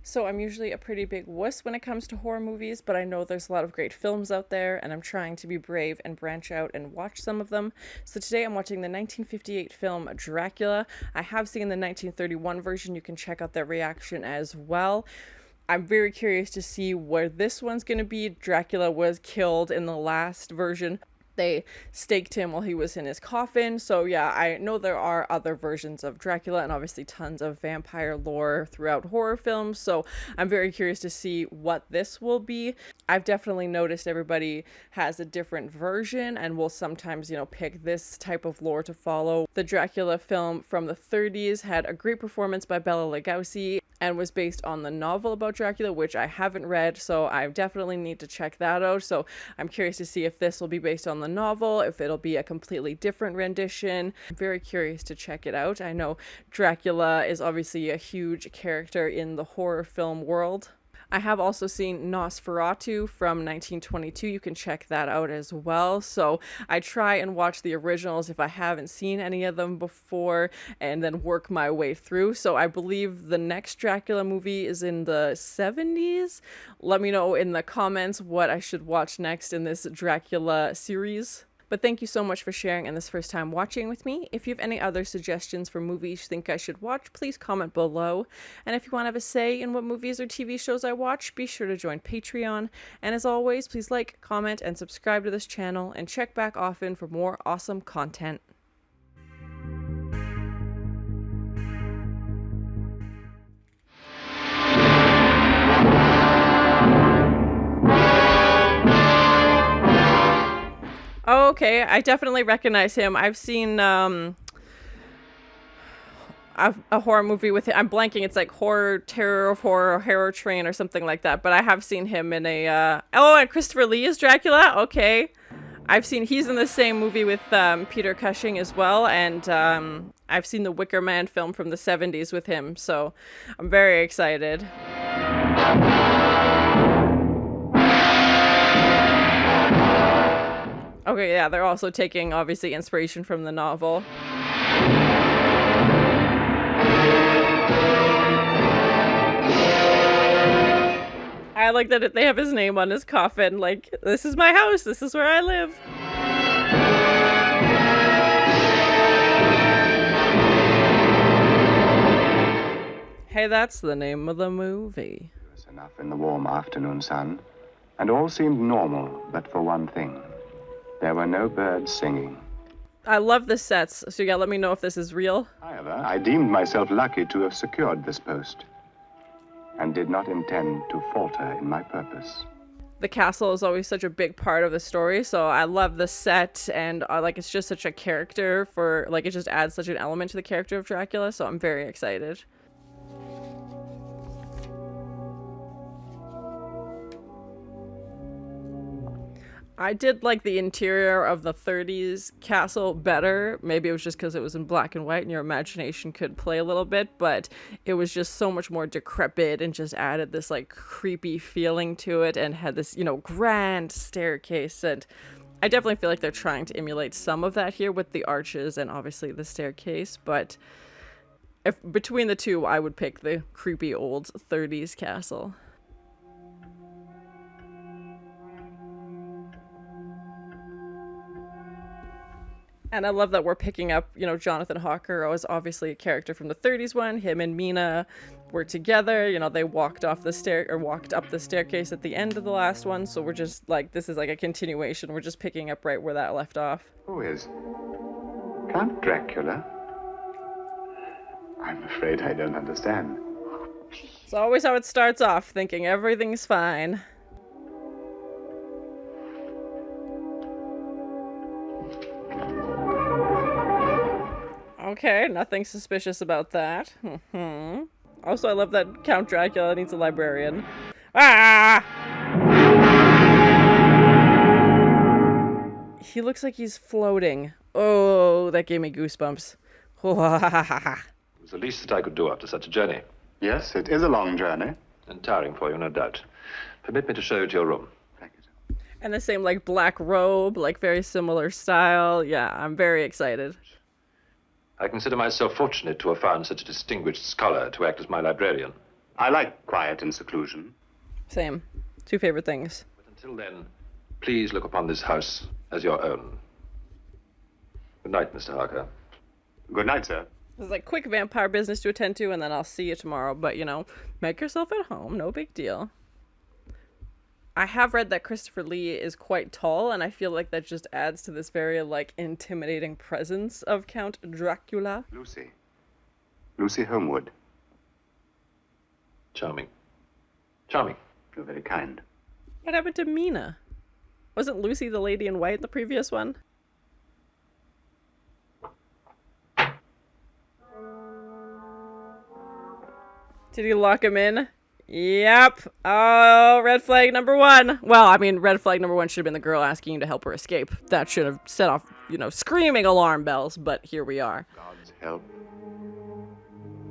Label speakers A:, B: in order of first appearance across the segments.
A: So I'm usually a pretty big wuss when it comes to horror movies, but I know there's a lot of great films out there, and I'm trying to be brave and branch out and watch some of them. So today I'm watching the 1958 film Dracula. I have seen the 1931 version. You can check out their reaction as well. I'm very curious to see where this one's going to be. Dracula was killed in the last version. They staked him while he was in his coffin. So yeah, I know there are other versions of Dracula and obviously tons of vampire lore throughout horror films. So I'm very curious to see what this will be. I've definitely noticed everybody has a different version and will sometimes, pick this type of lore to follow. The Dracula film from the 30s had a great performance by Bela Lugosi and was based on the novel about Dracula, which I haven't read, so I definitely need to check that out. So I'm curious to see if this will be based on the novel, if it'll be a completely different rendition. I'm very curious to check it out. I know Dracula is obviously a huge character in the horror film world. I have also seen Nosferatu from 1922. You can check that out as well. So I try and watch the originals if I haven't seen any of them before and then work my way through. So I believe the next Dracula movie is in the 70s. Let me know in the comments what I should watch next in this Dracula series. But thank you so much for sharing and this first time watching with me. If you have any other suggestions for movies you think I should watch, please comment below. And if you want to have a say in what movies or TV shows I watch, be sure to join Patreon. And as always, please like, comment, and subscribe to this channel, and check back often for more awesome content. Oh, okay, I definitely recognize him. I've seen a horror movie with him. I'm blanking. It's like Terror of Horror, Horror Train or something like that. But I have seen him in a... and Christopher Lee is Dracula? Okay. He's in the same movie with Peter Cushing as well. And I've seen the Wicker Man film from the 70s with him. So I'm very excited. Okay, yeah, they're also taking, obviously, inspiration from the novel. I like that they have his name on his coffin, like, this is my house, this is where I live. Hey, that's the name of the movie.
B: It was enough in the warm afternoon sun, and all seemed normal, but for one thing. There were no birds singing.
A: I love the sets, so you gotta let me know if this is real.
B: However, I deemed myself lucky to have secured this post, and did not intend to falter in my purpose.
A: The castle is always such a big part of the story, so I love the set, and it's just such a character for, it just adds such an element to the character of Dracula, so I'm very excited. I did like the interior of the 30s castle better. Maybe it was just because it was in black and white and your imagination could play a little bit, but it was just so much more decrepit and just added this creepy feeling to it and had this, grand staircase. And I definitely feel like they're trying to emulate some of that here with the arches and obviously the staircase, but if between the two, I would pick the creepy old 30s castle. And I love that we're picking up, Jonathan Harker was obviously a character from the 30s one. Him and Mina were together. They walked up the staircase at the end of the last one. So we're just this is a continuation. We're just picking up right where that left off.
B: Who is? Count Dracula? I'm afraid I don't understand.
A: It's always how it starts off, thinking everything's fine. Okay, nothing suspicious about that. Also, I love that Count Dracula needs a librarian. Ah! He looks like he's floating. Oh, that gave me goosebumps.
C: It was the least that I could do after such a journey.
B: Yes, it is a long journey.
C: And tiring for you, no doubt. Permit me to show you to your room.
B: Thank you, sir.
A: And the same, black robe, very similar style. Yeah, I'm very excited.
C: I consider myself fortunate to have found such a distinguished scholar to act as my librarian.
B: I like quiet and seclusion.
A: Same. Two favorite things.
C: But until then, please look upon this house as your own. Good night, Mr. Harker.
B: Good night, sir.
A: There's like quick vampire business to attend to, and then I'll see you tomorrow. But, you know, make yourself at home. No big deal. I have read that Christopher Lee is quite tall, and I feel like that just adds to this very, like, intimidating presence of Count Dracula.
B: Lucy. Lucy Homewood.
C: Charming. Charming.
B: You're very kind.
A: What happened to Mina? Wasn't Lucy the lady in white the previous one? Did he lock him in? Yep. Oh, red flag number one. Well, I mean, red flag number one should have been the girl asking you to help her escape. That should have set off, you know, screaming alarm bells, but here we are.
B: God's help,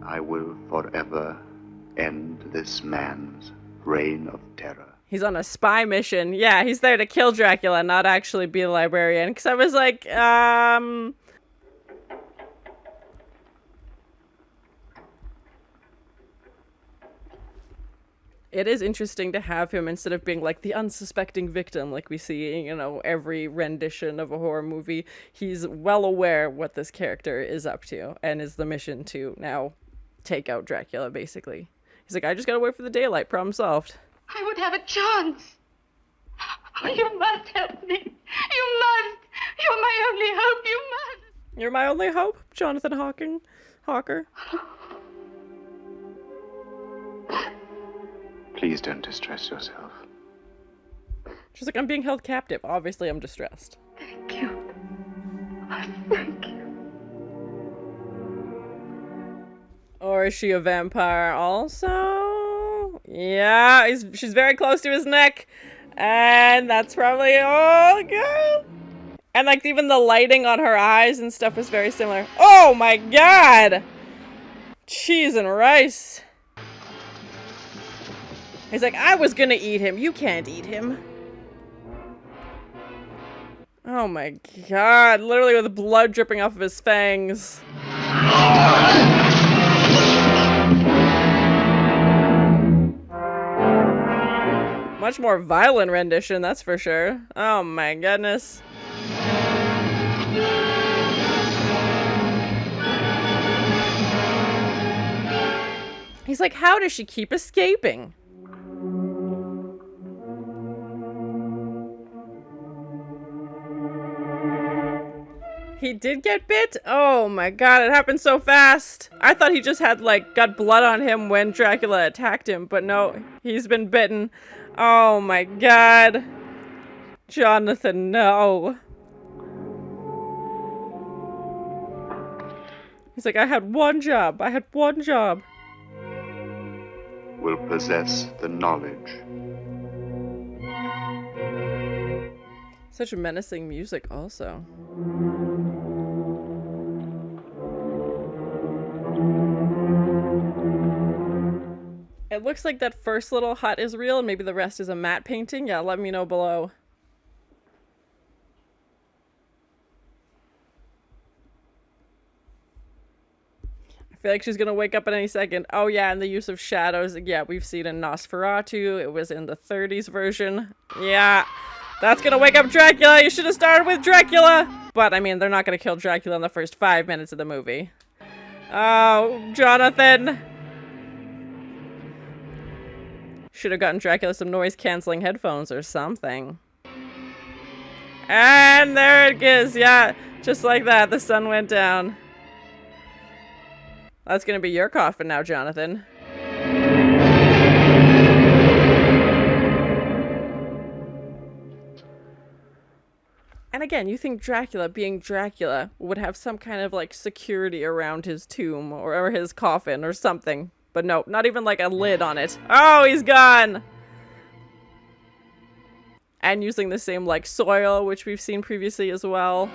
B: I will forever end this man's reign of terror.
A: He's on a spy mission. Yeah, he's there to kill Dracula, not actually be a librarian. Because I was like, It is interesting to have him, instead of being like the unsuspecting victim like we see, you know, every rendition of a horror movie, he's well aware what this character is up to and is the mission to now take out Dracula, basically. He's like, I just gotta wait for the daylight, problem solved.
D: I would have a chance. Oh, you must help me. You must. You're my only hope. You must.
A: You're my only hope, Jonathan Harker.
B: Please don't distress yourself.
A: She's like, I'm being held captive. Obviously, I'm distressed.
D: Thank you. Thank you.
A: Or is she a vampire also? Yeah, she's very close to his neck. And that's probably all good. And like even the lighting on her eyes and stuff is very similar. Oh my god! Cheese and rice. He's like, I was gonna eat him. You can't eat him. Oh my god. Literally with blood dripping off of his fangs. Much more violent rendition, that's for sure. Oh my goodness. He's like, how does she keep escaping? He did get bit? Oh my god, it happened so fast. I thought he just had, like, got blood on him when Dracula attacked him, but no, he's been bitten. Oh my god. Jonathan, no. He's like, I had one job. I had one job.
B: Will possess the knowledge.
A: Such menacing music also. It looks like that first little hut is real and maybe the rest is a matte painting. Yeah, let me know below. I feel like she's gonna wake up at any second. Oh yeah, and the use of shadows. Yeah, we've seen in Nosferatu. It was in the 30s version. Yeah, that's gonna wake up Dracula. You should have started with Dracula. But, I mean, they're not gonna kill Dracula in the first 5 minutes of the movie. Oh, Jonathan. Should have gotten Dracula some noise-canceling headphones or something. And there it is. Yeah, just like that, the sun went down. That's gonna be your coffin now, Jonathan. And again, you think Dracula, being Dracula, would have some kind of, like, security around his tomb or his coffin or something. But no, not even, like, a lid on it. Oh, he's gone! And using the same, like, soil, which we've seen previously as well.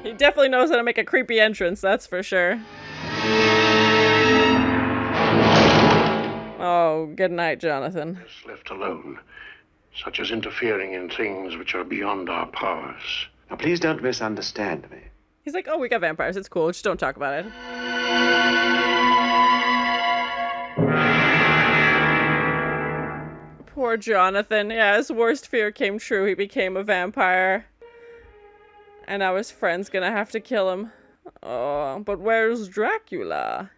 A: He definitely knows how to make a creepy entrance, that's for sure. Oh, good night, Jonathan.
E: Left alone, such as interfering in things which are beyond our powers.
B: Now, please don't misunderstand me.
A: He's like, oh, we got vampires. It's cool. Just don't talk about it. Poor Jonathan. Yeah, his worst fear came true. He became a vampire. And now his friend's gonna have to kill him. Oh, but where's Dracula?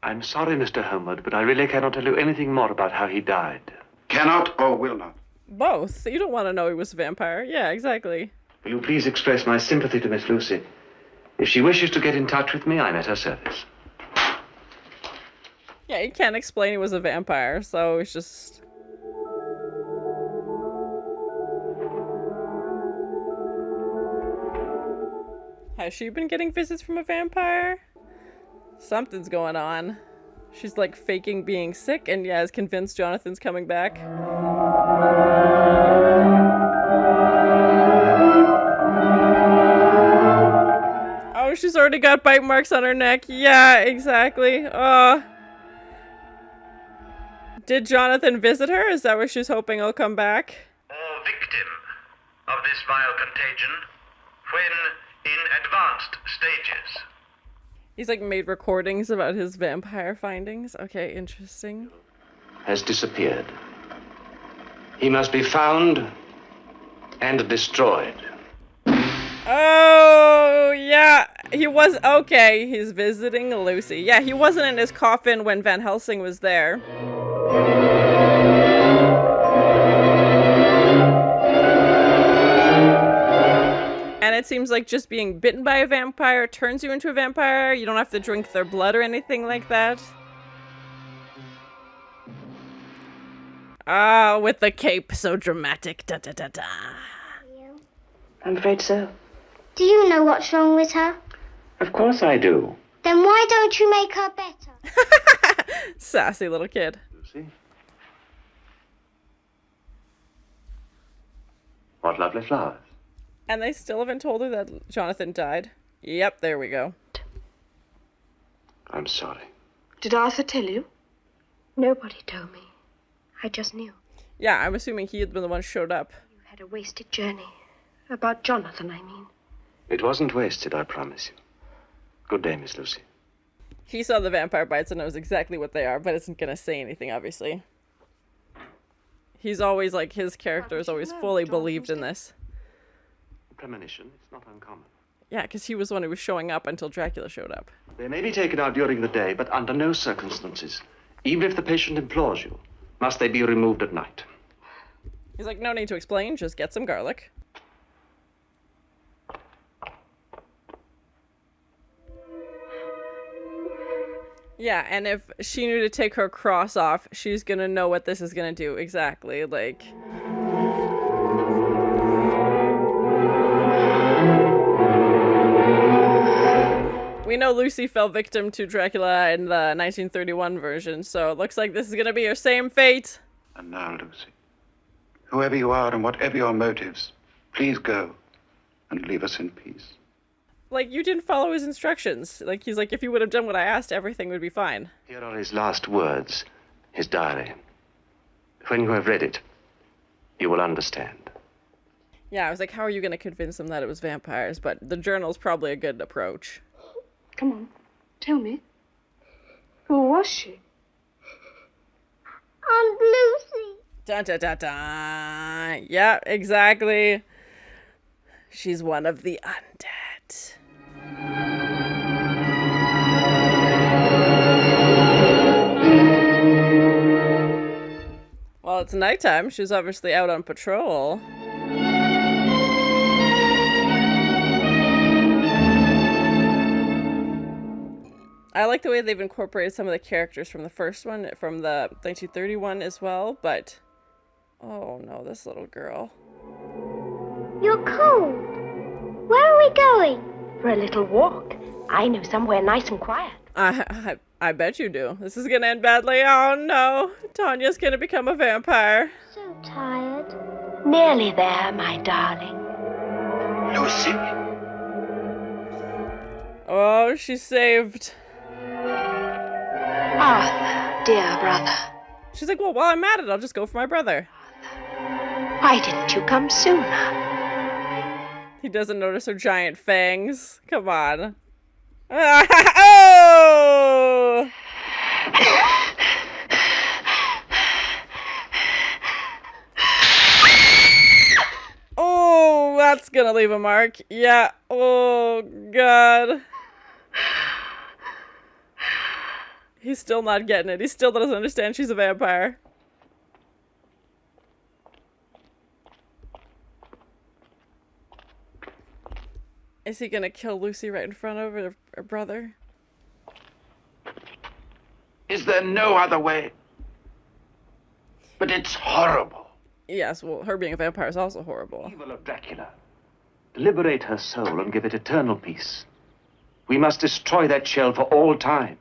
E: I'm sorry, Mr. Homewood, but I really cannot tell you anything more about how he died.
F: Cannot or will not?
A: Both. You don't want to know he was a vampire. Yeah, exactly.
E: Will you please express my sympathy to Miss Lucy? If she wishes to get in touch with me, I'm at her service.
A: Yeah, he can't explain he was a vampire, so it's just... Has she been getting visits from a vampire? Something's going on. She's like faking being sick and yeah, is convinced Jonathan's coming back. Oh, she's already got bite marks on her neck. Yeah, exactly. Did Jonathan visit her? Is that where she's hoping he'll come back?
G: Or victim of this vile contagion when in advanced stages.
A: He's like made recordings about his vampire findings. Okay, interesting.
E: Has disappeared. He must be found and destroyed.
A: Oh, yeah. He was... Okay, he's visiting Lucy. Yeah, he wasn't in his coffin when Van Helsing was there. And it seems like just being bitten by a vampire turns you into a vampire. You don't have to drink their blood or anything like that. Ah, with the cape, so dramatic. Da da da da.
E: I'm afraid so.
H: Do you know what's wrong with her?
E: Of course I do.
H: Then why don't you make her better?
A: Sassy little kid.
E: Lucy? What lovely flowers.
A: And they still haven't told her that Jonathan died. Yep, there we go.
E: I'm sorry.
I: Did Arthur tell you?
J: Nobody told me. I just knew.
A: Yeah, I'm assuming he had been the one who showed up.
J: You had a wasted journey. About Jonathan, I mean.
E: It wasn't wasted, I promise you. Good day, Miss Lucy.
A: He saw the vampire bites and knows exactly what they are, but isn't gonna say anything, obviously. He's always like, his character is always fully believed in this.
E: Premonition, it's not uncommon.
A: Yeah, because he was the one who was showing up until Dracula showed up.
E: They may be taken out during the day, but under no circumstances, even if the patient implores you, must they be removed at night.
A: He's like, no need to explain, just get some garlic. Yeah, and if she knew to take her cross off, she's gonna know what this is gonna do exactly, like... We know Lucy fell victim to Dracula in the 1931 version, so it looks like this is gonna be her same fate.
F: And now, Lucy, whoever you are and whatever your motives, please go and leave us in peace.
A: Like, you didn't follow his instructions. Like, he's like, if you would have done what I asked, everything would be fine.
E: Here are his last words, his diary. When you have read it, you will understand.
A: Yeah, I was like, how are you gonna convince him that it was vampires? But the journal's probably a good approach.
I: Come on, tell me. Who was she?
H: Aunt Lucy.
A: Dun dun dun dun. Yeah, exactly. She's one of the undead. Well, it's nighttime. She's obviously out on patrol. I like the way they've incorporated some of the characters from the first one, from the 1931 as well, but... Oh no, this little girl.
H: You're cold. Where are we going?
J: For a little walk. I know somewhere nice and quiet.
A: I bet you do. This is gonna end badly. Oh no, Tanya's gonna become a vampire.
H: So tired.
J: Nearly there, my darling.
F: Lucy!
A: Oh, she's saved.
J: Arthur, dear brother.
A: She's like, well, while I'm at it, I'll just go for my brother.
J: Why didn't you come sooner?
A: He doesn't notice her giant fangs. Come on. Oh! Oh, that's gonna leave a mark. Yeah. Oh, God. He's still not getting it. He still doesn't understand she's a vampire. Is he gonna kill Lucy right in front of her brother?
F: Is there no other way? But it's horrible.
A: Yes, well, her being a vampire is also horrible.
E: Evil of Dracula. To liberate her soul and give it eternal peace, we must destroy that shell for all time.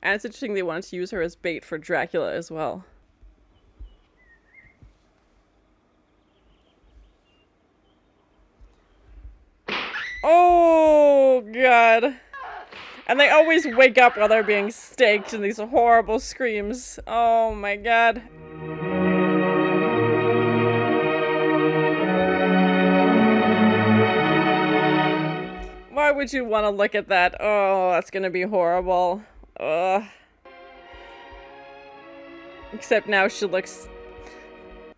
A: And it's interesting they wanted to use her as bait for Dracula as well. Oh, God. And they always wake up while they're being staked in these horrible screams. Oh, my God. Why would you want to look at that? Oh, that's gonna be horrible. Ugh. Except now she looks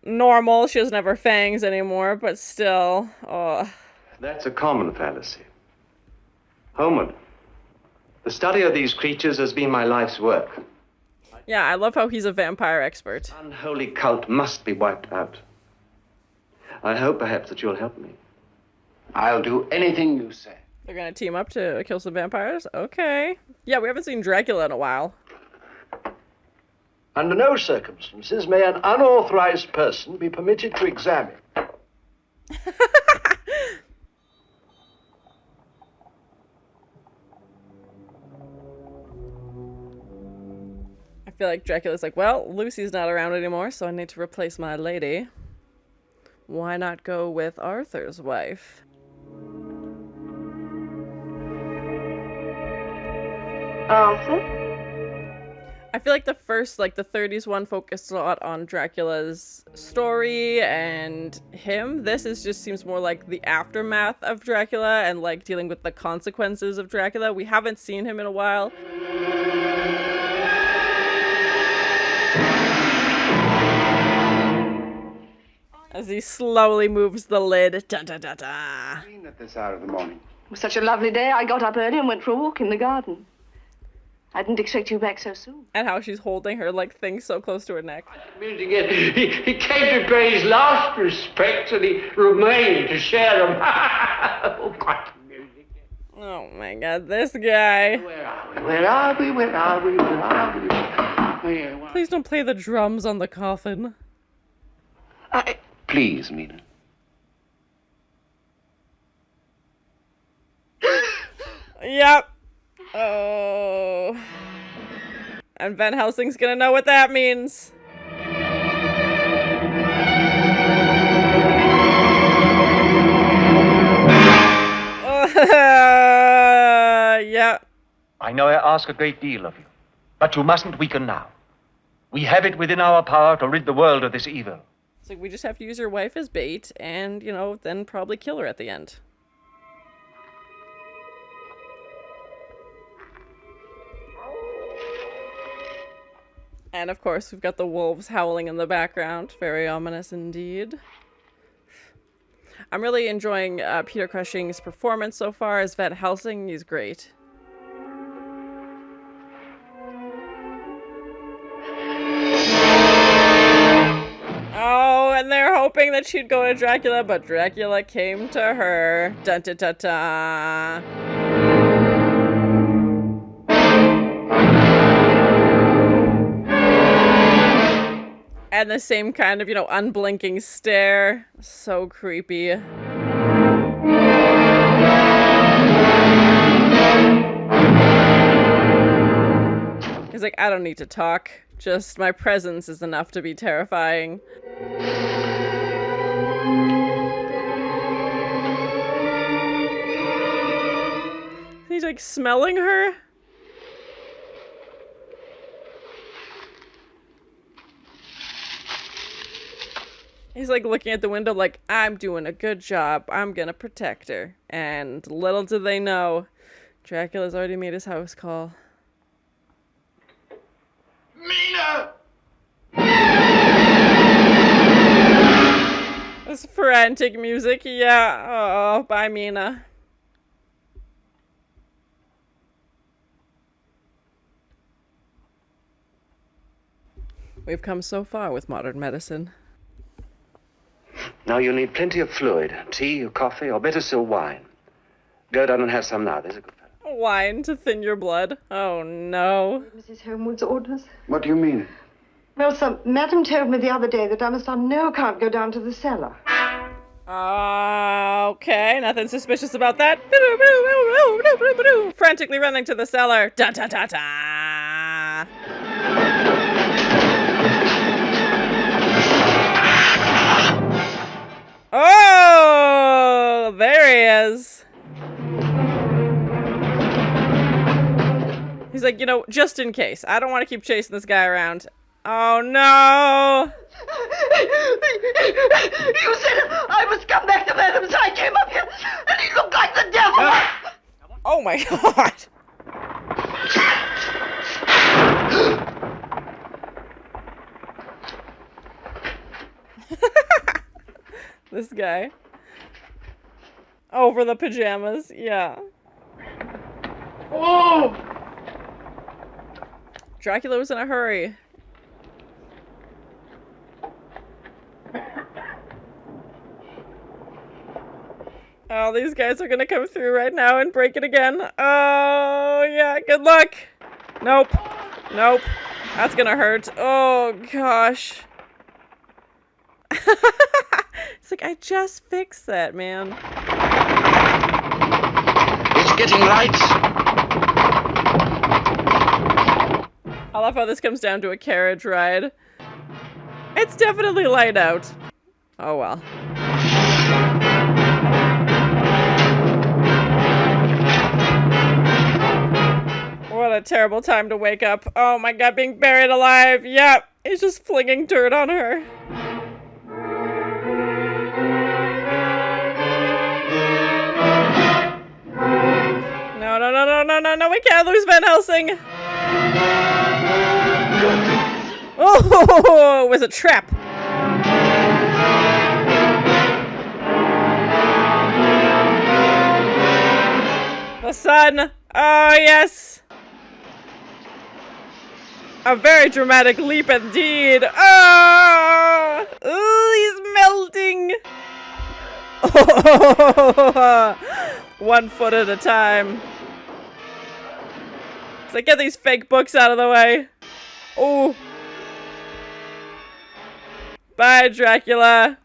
A: normal. She doesn't have her fangs anymore, but still. Ugh.
E: That's a common fallacy. Homer, the study of these creatures has been my life's work.
A: Yeah, I love how he's a vampire expert.
E: Unholy cult must be wiped out. I hope perhaps that you'll help me.
F: I'll do anything you say.
A: They're gonna team up to kill some vampires? Okay. Yeah, we haven't seen Dracula in a while.
K: Under no circumstances may an unauthorized person be permitted to examine.
A: I feel like Dracula's like, well, Lucy's not around anymore, so I need to replace my lady. Why not go with Arthur's wife?
I: Arthur?
A: I feel like the first, like the 30s one focused a lot on Dracula's story and him. This just seems more like the aftermath of Dracula and like dealing with the consequences of Dracula. We haven't seen him in a while. As he slowly moves the lid. Da da da da.
F: At this hour of the morning.
I: It was such a lovely day, I got up early and went for a walk in the garden. I didn't expect you back so soon.
A: And how she's holding her like thing so close to her neck.
L: He came to pay his last respects and he remained to share them. Oh, quite amusing.
A: Oh my God, this guy.
L: Where are we? Where are we? Where are we? Where are we?
A: Please don't play the drums on the coffin.
E: Please, Mina.
A: Yep. Oh. And Van Helsing's gonna know what that means. Yeah.
M: I know I ask a great deal of you, but you mustn't weaken now. We have it within our power to rid the world of this evil.
A: It's like we just have to use your wife as bait and, you know, then probably kill her at the end. And of course, we've got the wolves howling in the background. Very ominous indeed. I'm really enjoying Peter Cushing's performance so far as Van Helsing. He's great. Oh, and they're hoping that she'd go to Dracula, but Dracula came to her. Dun ta ta ta. And the same kind of, you know, unblinking stare. So creepy. He's like, I don't need to talk. Just my presence is enough to be terrifying. He's like smelling her. He's like looking at the window like, I'm doing a good job. I'm gonna protect her. And little do they know, Dracula's already made his house call.
K: Mina!
A: This frantic music, yeah. Oh, bye, Mina. We've come so far with modern medicine.
E: Now you need plenty of fluid. Tea or coffee or better still wine. Go down and have some now. There's a good fellow.
A: Wine to thin your blood? Oh, no.
J: Mrs. Homewood's orders.
F: What do you mean?
J: Well, sir, Madam told me the other day that I must on no account go down to the cellar.
A: Okay, nothing suspicious about that. Frantically running to the cellar. Da da da da. Oh, there he is. He's like, you know, just in case. I don't want to keep chasing this guy around. Oh, no.
J: You said I must come back to Madam's. I came up here, and he looked like the devil.
A: Oh, my God. This guy. Over the pajamas, yeah.
J: Oh!
A: Dracula was in a hurry. Oh, these guys are gonna come through right now and break it again. Oh, yeah, good luck. Nope. Nope. That's gonna hurt. Oh, gosh. It's like, I just fixed that, man.
E: It's getting light.
A: I love how this comes down to a carriage ride. It's definitely light out. Oh, well. What a terrible time to wake up. Oh my God, being buried alive. Yep, he's just flinging dirt on her. No, no, no, no, no, no, no, we can't lose Van Helsing. Oh, it was a trap. The sun. Oh, yes. A very dramatic leap indeed. Oh, ooh, he's melting. Oh, 1 foot at a time. It's like, get these fake books out of the way. Oh. Bye, Dracula.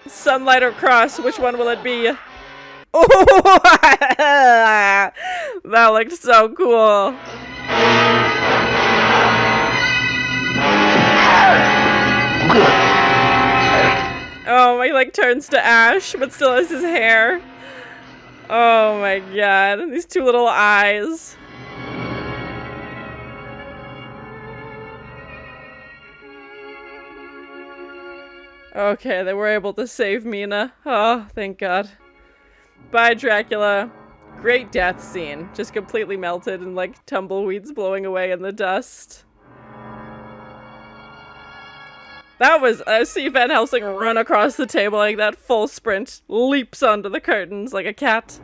A: Sunlight or cross, which one will it be? Oh, that looked so cool. Oh, he like turns to ash, but still has his hair. Oh my God, these two little eyes. Okay, they were able to save Mina. Oh, thank God. Bye, Dracula. Great death scene. Just completely melted and like tumbleweeds blowing away in the dust. That was, I see Van Helsing run across the table like that, full sprint, leaps onto the curtains like a cat.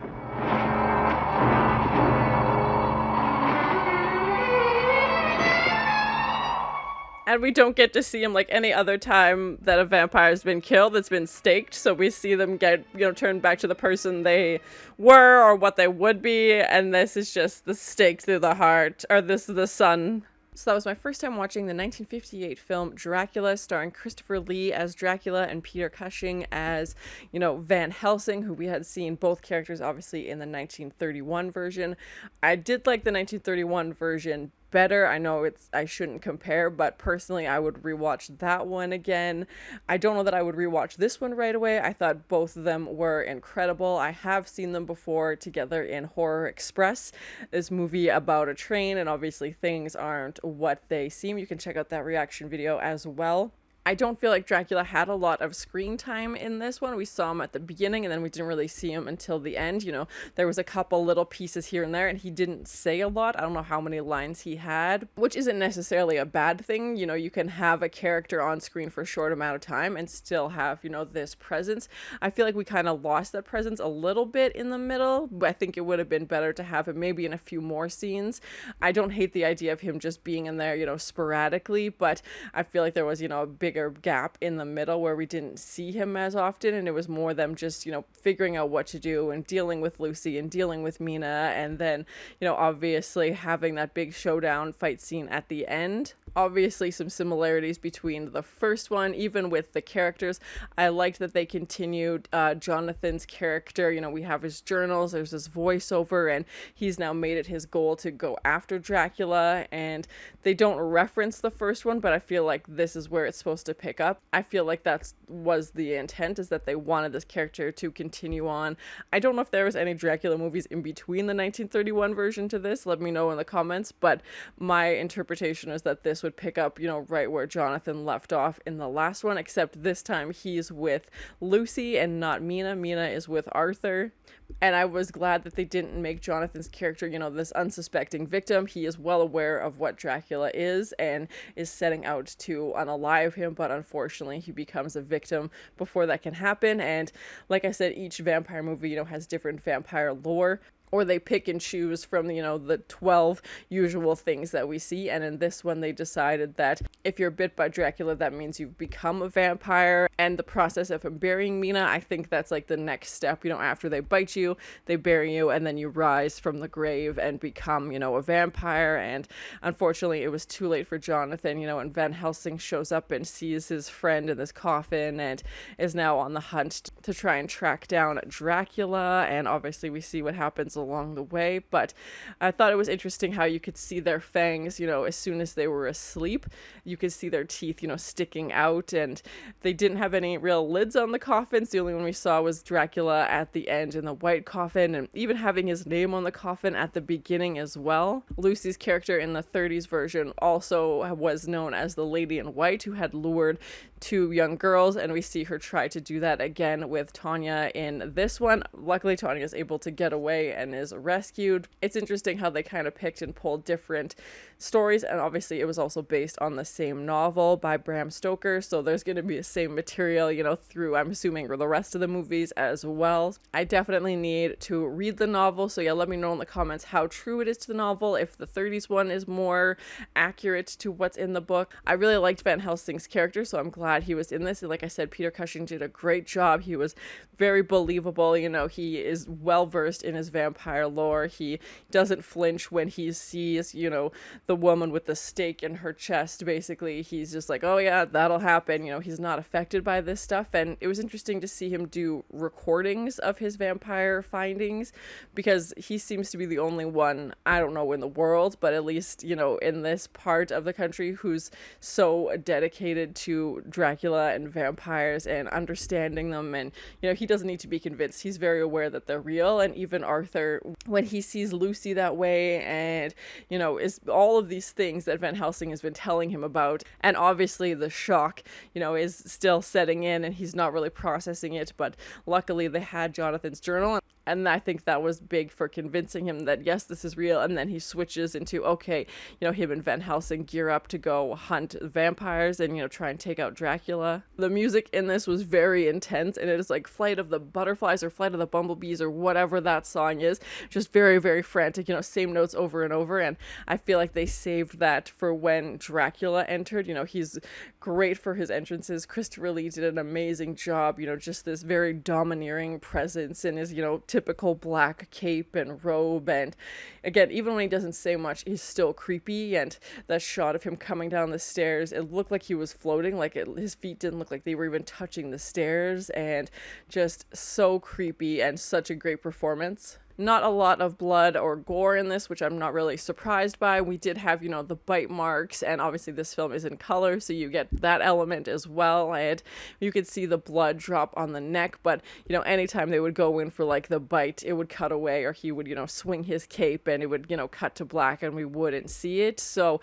A: And we don't get to see him like any other time that a vampire's been killed. It's been staked, so we see them get, you know, turned back to the person they were or what they would be, and this is just the stake through the heart, or this is the sun. So that was my first time watching the 1958 film Dracula, starring Christopher Lee as Dracula and Peter Cushing as, you know, Van Helsing, who we had seen both characters obviously in the 1931 version. I did like the 1931 version better. I know I shouldn't compare, but personally I would rewatch that one again. I don't know that I would rewatch this one right away. I thought both of them were incredible. I have seen them before together in Horror Express, this movie about a train, and obviously things aren't what they seem. You can check out that reaction video as well. I don't feel like Dracula had a lot of screen time in this one. We saw him at the beginning and then we didn't really see him until the end. You know, there was a couple little pieces here and there and he didn't say a lot. I don't know how many lines he had, which isn't necessarily a bad thing. You know, you can have a character on screen for a short amount of time and still have, you know, this presence. I feel like we kind of lost that presence a little bit in the middle, but I think it would have been better to have him maybe in a few more scenes. I don't hate the idea of him just being in there, you know, sporadically, but I feel like there was, you know, a bigger gap in the middle where we didn't see him as often, and it was more them just, you know, figuring out what to do and dealing with Lucy and dealing with Mina, and then, you know, obviously having that big showdown fight scene at the end. Obviously some similarities between the first one, even with the characters. I liked that they continued Jonathan's character. You know, we have his journals, there's this voiceover, and he's now made it his goal to go after Dracula, and they don't reference the first one, but I feel like this is where it's supposed to pick up. I feel like that was the intent, is that they wanted this character to continue on. I don't know if there was any Dracula movies in between the 1931 version to this, let me know in the comments, but my interpretation is that this would pick up, you know, right where Jonathan left off in the last one, except this time he's with Lucy and not Mina. Mina is with Arthur. And I was glad that they didn't make Jonathan's character, you know, this unsuspecting victim. He is well aware of what Dracula is and is setting out to unalive him, but unfortunately he becomes a victim before that can happen. And like I said, each vampire movie, you know, has different vampire lore, or they pick and choose from, you know, the 12 usual things that we see. And in this one, they decided that if you're bit by Dracula, that means you've become a vampire. And the process of him burying Mina, I think that's like the next step. You know, after they bite you, they bury you, and then you rise from the grave and become, you know, a vampire. And unfortunately, it was too late for Jonathan, you know, and Van Helsing shows up and sees his friend in this coffin and is now on the hunt to try and track down Dracula. And obviously we see what happens along the way, but I thought it was interesting how you could see their fangs, you know, as soon as they were asleep. You could see their teeth, you know, sticking out, and they didn't have any real lids on the coffins. The only one we saw was Dracula at the end in the white coffin, and even having his name on the coffin at the beginning as well. Lucy's character in the 30s version also was known as the Lady in White, who had lured two young girls, and we see her try to do that again with Tanya in this one. Luckily, Tanya is able to get away and is rescued. It's interesting how they kind of picked and pulled different stories, and obviously it was also based on the same novel by Bram Stoker, so there's going to be the same material, you know, through, I'm assuming, the rest of the movies as well. I definitely need to read the novel, so yeah, let me know in the comments how true it is to the novel, if the 30s one is more accurate to what's in the book. I really liked Van Helsing's character, so I'm glad he was in this, and like I said, Peter Cushing did a great job. He was very believable, you know, he is well versed in his vampire lore. He doesn't flinch when he sees, you know, the woman with the stake in her chest. Basically, he's just like, oh yeah, that'll happen, you know, he's not affected by this stuff. And it was interesting to see him do recordings of his vampire findings, because he seems to be the only one, I don't know in the world, but at least, you know, in this part of the country, who's so dedicated to Dracula and vampires and understanding them. And, you know, he doesn't need to be convinced. He's very aware that they're real. And even Arthur, when he sees Lucy that way, and, you know, is all of these things that Van Helsing has been telling him about, and obviously the shock, you know, is still setting in and he's not really processing it, but luckily they had Jonathan's journal, and I think that was big for convincing him that yes, this is real. And then he switches into, okay, you know, him and Van Helsing gear up to go hunt vampires and, you know, try and take out Dracula. The music in this was very intense, and it is like Flight of the Butterflies or Flight of the Bumblebees or whatever that song is, just very, very frantic, you know, same notes over and over. And I feel like they saved that for when Dracula entered. You know, he's great for his entrances. Christopher Lee did an amazing job, you know, just this very domineering presence in his, you know, typical black cape and robe. And again, even when he doesn't say much, he's still creepy. And that shot of him coming down the stairs, it looked like he was floating, like his feet didn't look like they were even touching the stairs, and just so creepy, and such a great performance. Not a lot of blood or gore in this, which I'm not really surprised by. We did have, you know, the bite marks, and obviously this film is in color, so you get that element as well. And you could see the blood drop on the neck, but, you know, anytime they would go in for like the bite, it would cut away, or he would, you know, swing his cape and it would, you know, cut to black and we wouldn't see it. So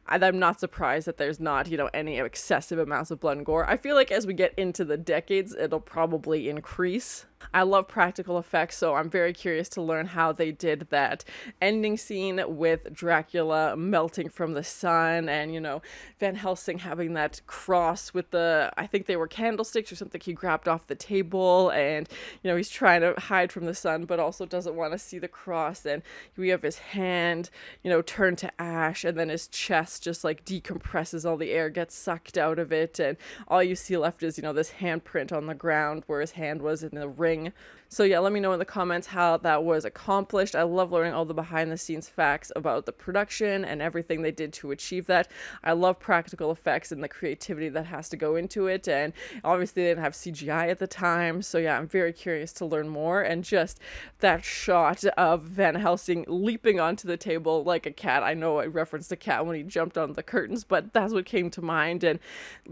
A: I'm not surprised that there's not, you know, any excessive amounts of blood and gore. I feel like as we get into the decades, it'll probably increase. I love practical effects, so I'm very curious to learn how they did that ending scene with Dracula melting from the sun, and, you know, Van Helsing having that cross with the, I think they were candlesticks or something he grabbed off the table, and, you know, he's trying to hide from the sun but also doesn't want to see the cross, and we have his hand, you know, turn to ash, and then his chest just like decompresses, all the air gets sucked out of it, and all you see left is, you know, this handprint on the ground where his hand was in the ring. So yeah, let me know in the comments how that was accomplished. I love learning all the behind the scenes facts about the production and everything they did to achieve that. I love practical effects and the creativity that has to go into it, and obviously they didn't have CGI at the time, so yeah, I'm very curious to learn more. And just that shot of Van Helsing leaping onto the table like a cat. I know I referenced a cat when he jumped on the curtains, but that's what came to mind, and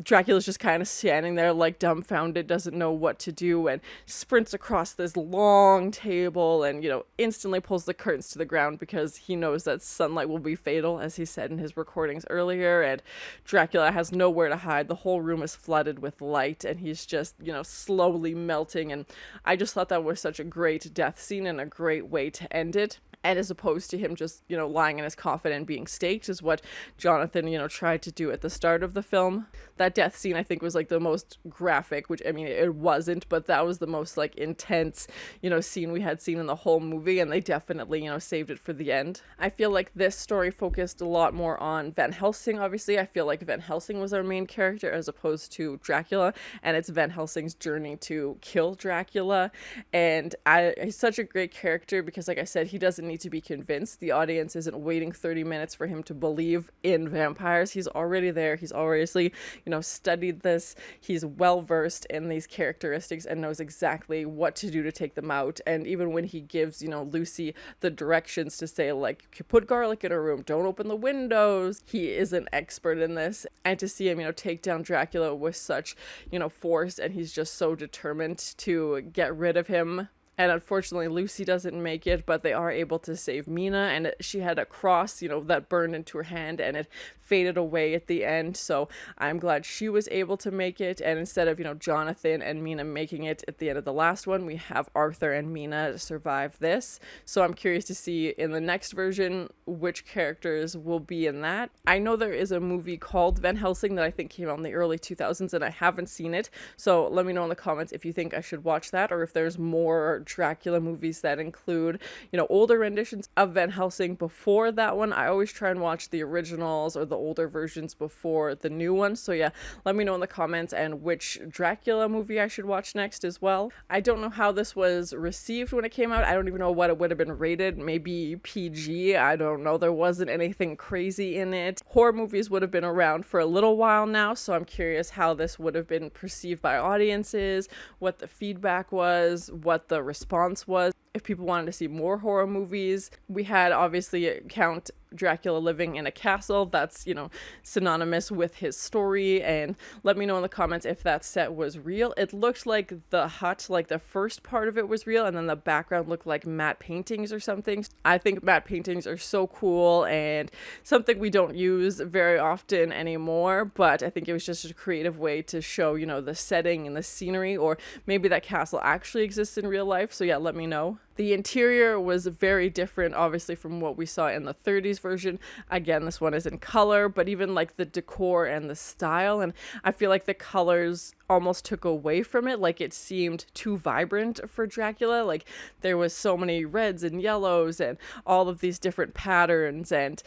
A: Dracula's just kind of standing there like dumbfounded, doesn't know what to do, and sprints across this long table and, you know, instantly pulls the curtains to the ground because he knows that sunlight will be fatal, as he said in his recordings earlier, and Dracula has nowhere to hide. The whole room is flooded with light and he's just, you know, slowly melting, and I just thought that was such a great death scene and a great way to end it. And as opposed to him just, you know, lying in his coffin and being staked, is what Jonathan, you know, tried to do at the start of the film. That death scene, I think, was like the most graphic, which, I mean, it wasn't, but that was the most like intense, you know, scene we had seen in the whole movie, and they definitely, you know, saved it for the end. I feel like this story focused a lot more on Van Helsing, obviously. I feel like Van Helsing was our main character as opposed to Dracula, and it's Van Helsing's journey to kill Dracula. And he's such a great character because, like I said, he doesn't need to be convinced. The audience isn't waiting 30 minutes for him to believe in vampires. He's already there. He's obviously, you know, studied this. He's well versed in these characteristics and knows exactly what to do to take them out. And even when he gives, you know, Lucy the directions to say, like, put garlic in a room, don't open the windows, he is an expert in this. And to see him, you know, take down Dracula with such, you know, force, and he's just so determined to get rid of him. And unfortunately, Lucy doesn't make it, but they are able to save Mina, and she had a cross, you know, that burned into her hand, and it faded away at the end. So I'm glad she was able to make it. And instead of, you know, Jonathan and Mina making it at the end of the last one, we have Arthur and Mina survive this. So I'm curious to see in the next version which characters will be in that. I know there is a movie called Van Helsing that I think came out in the early 2000s, and I haven't seen it. So let me know in the comments if you think I should watch that, or if there's more Dracula movies that include, you know, older renditions of Van Helsing before that one. I always try and watch the originals or the older versions before the new one. So yeah, let me know in the comments and which Dracula movie I should watch next as well. I don't know how this was received when it came out. I don't even know what it would have been rated. Maybe PG. I don't know. There wasn't anything crazy in it. Horror movies would have been around for a little while now, so I'm curious how this would have been perceived by audiences, what the feedback was, what the response was, if people wanted to see more horror movies. We had obviously Count Dracula living in a castle. That's, you know, synonymous with his story. And let me know in the comments if that set was real. It looked like the hut, like the first part of it was real, and then the background looked like matte paintings or something. I think matte paintings are so cool and something we don't use very often anymore, but I think it was just a creative way to show, you know, the setting and the scenery, or maybe that castle actually exists in real life. So yeah, let me know. The interior was very different, obviously, from what we saw in the 30s version. Again, this one is in color, but even like the decor and the style, and I feel like the colors almost took away from it. Like, it seemed too vibrant for Dracula. Like, there was so many reds and yellows and all of these different patterns, and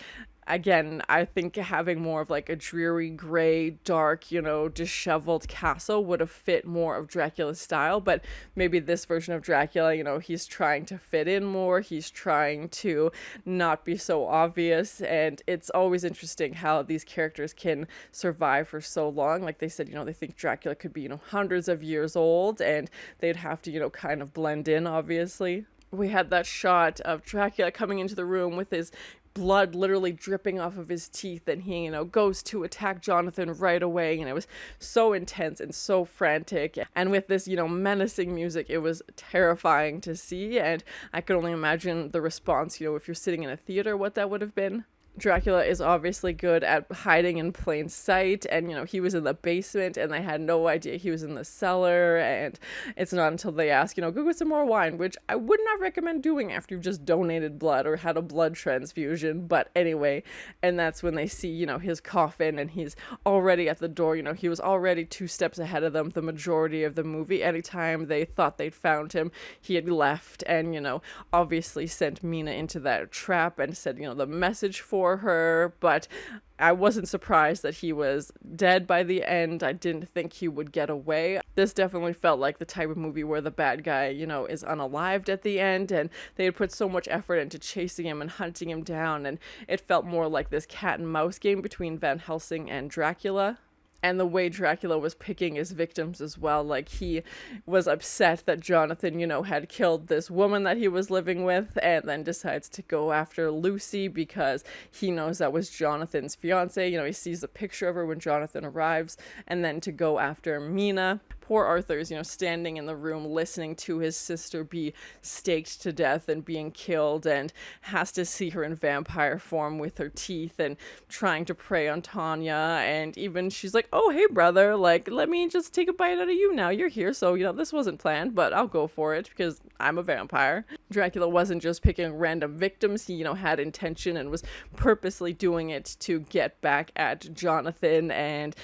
A: again, I think having more of like a dreary gray, dark, you know, disheveled castle would have fit more of Dracula's style. But maybe this version of Dracula, you know, he's trying to fit in more. He's trying to not be so obvious. And it's always interesting how these characters can survive for so long. Like they said, you know, they think Dracula could be, you know, hundreds of years old, and they'd have to, you know, kind of blend in, obviously. We had that shot of Dracula coming into the room with his blood literally dripping off of his teeth, and he, goes to attack Jonathan right away, and it was so intense and so frantic, and with this, menacing music, it was terrifying to see, and I could only imagine the response, if you're sitting in a theater, what that would have been. Dracula is obviously good at hiding in plain sight, and he was in the basement and they had no idea he was in the cellar, and it's not until they ask, go get some more wine, which I would not recommend doing after you've just donated blood or had a blood transfusion, but anyway, and that's when they see, his coffin, and he's already at the door. He was already 2 steps ahead of them the majority of the movie. Anytime they thought they'd found him, he had left, and obviously sent Mina into that trap and said, the message for her, but I wasn't surprised that he was dead by the end. I didn't think he would get away. This definitely felt like the type of movie where the bad guy, is unalived at the end, and they had put so much effort into chasing him and hunting him down, and it felt more like this cat and mouse game between Van Helsing and Dracula. And the way Dracula was picking his victims as well, like he was upset that Jonathan, had killed this woman that he was living with, and then decides to go after Lucy because he knows that was Jonathan's fiance. He sees a picture of her when Jonathan arrives, and then to go after Mina. Poor Arthur's, standing in the room listening to his sister be staked to death and being killed, and has to see her in vampire form with her teeth and trying to prey on Tanya, and even she's like, oh, hey, brother, like, let me just take a bite out of you now. You're here, so, this wasn't planned, but I'll go for it because I'm a vampire. Dracula wasn't just picking random victims. He, had intention and was purposely doing it to get back at Jonathan and,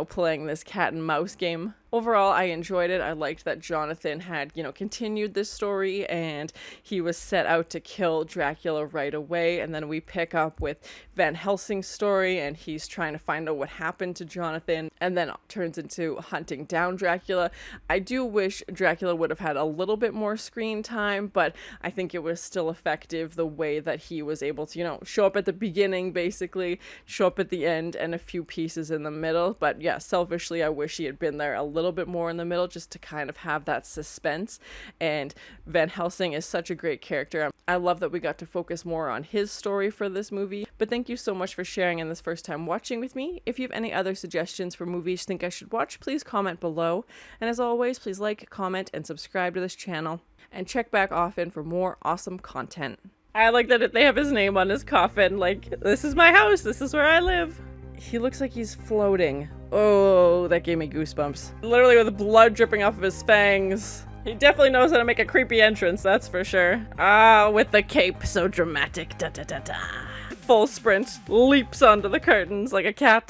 A: playing this cat and mouse game. Overall, I enjoyed it. I liked that Jonathan had, continued this story, and he was set out to kill Dracula right away. And then we pick up with Van Helsing's story, and he's trying to find out what happened to Jonathan, and then turns into hunting down Dracula. I do wish Dracula would have had a little bit more screen time, but I think it was still effective the way that he was able to, show up at the beginning, basically, show up at the end, and a few pieces in the middle. But yeah, selfishly, I wish he had been there a little bit more in the middle just to kind of have that suspense. And Van Helsing is such a great character. I love that we got to focus more on his story for this movie. But thank you so much for sharing in this first time watching with me. If you have any other suggestions for movies you think I should watch, please comment below. And as always, please like, comment, and subscribe to this channel. And check back often for more awesome content. I like that they have his name on his coffin. Like, this is my house. This is where I live. He looks like he's floating. Oh, that gave me goosebumps. Literally with blood dripping off of his fangs. He definitely knows how to make a creepy entrance, that's for sure. Ah, with the cape, so dramatic. Da da da da. Full sprint, leaps onto the curtains like a cat.